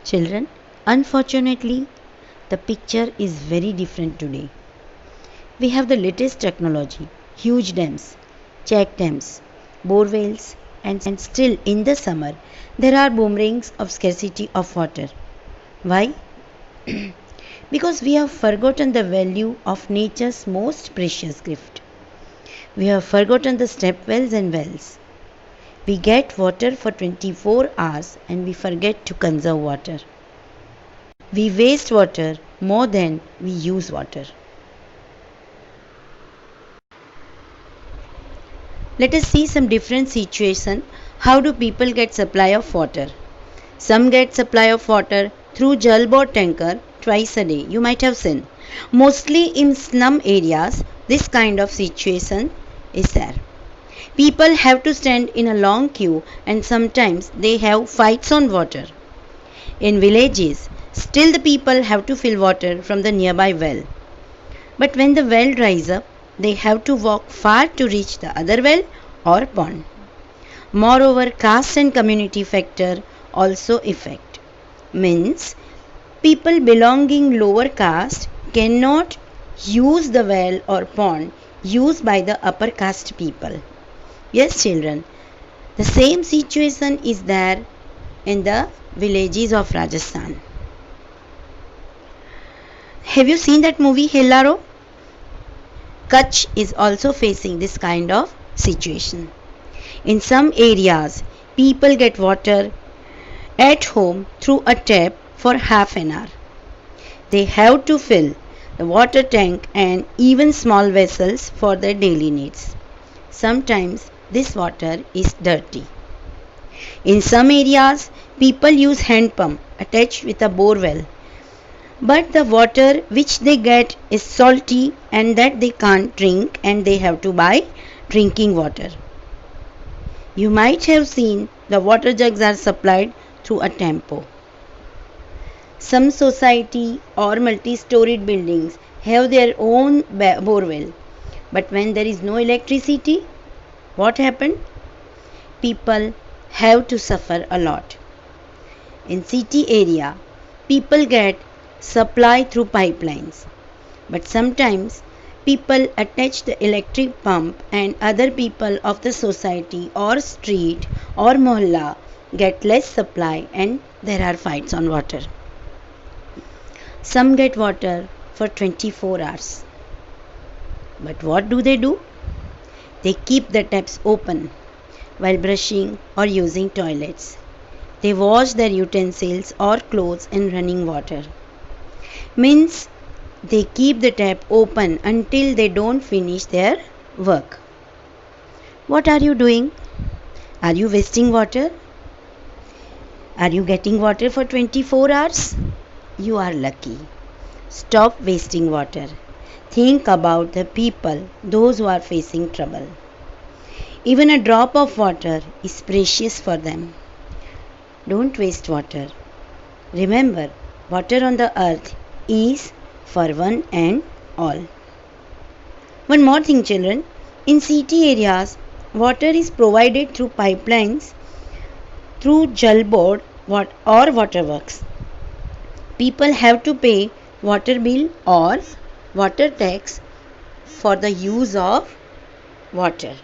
Children, unfortunately, the picture is very different today. We have the latest technology, huge dams, check dams, bore wells, and still in the summer there are boomerangs of scarcity of water. Why? Because we have forgotten the value of nature's most precious gift. We have forgotten the step wells and wells. We get water for 24 hours and we forget to conserve water. We waste water more than we use water. Let us see some different situation. How do people get supply of water? Some get supply of water through Jal Board tanker twice a day. You might have seen. Mostly in slum areas, this kind of situation is there. People have to stand in a long queue and sometimes they have fights on water. In villages, still the people have to fill water from the nearby well. But when the well dries up, they have to walk far to reach the other well or pond. Moreover, caste and community factor also affect. Means, people belonging lower caste cannot use the well or pond used by the upper caste people. Yes, children, the same situation is there in the villages of Rajasthan. Have you seen that movie Hellaro? Kutch is also facing this kind of situation. In some areas, people get water at home through a tap for half an hour. They have to fill the water tank and even small vessels for their daily needs. Sometimes this water is dirty. In some areas, people use hand pump attached with a bore well. But the water which they get is salty and that they can't drink and they have to buy drinking water. You might have seen the water jugs are supplied through a tempo. Some society or multi-storied buildings have their own borewell. But when there is no electricity, what happened? People have to suffer a lot. In city area, people get supply through pipelines. But sometimes people attach the electric pump and other people of the society or street or mohalla get less supply and there are fights on water. Some get water for 24 hours. But what do? They keep the taps open while brushing or using toilets. They wash their utensils or clothes in running water. Means they keep the tap open until they don't finish their work. What are you doing? Are you wasting water? Are you getting water for 24 hours? You are lucky. Stop wasting water. Think about the people, those who are facing trouble. Even a drop of water is precious for them. Don't waste water. Remember, water on the earth is for one and all. One more thing, children. In city areas, water is provided through pipelines, through Jal Board or waterworks. People have to pay water bill or water tax for the use of water.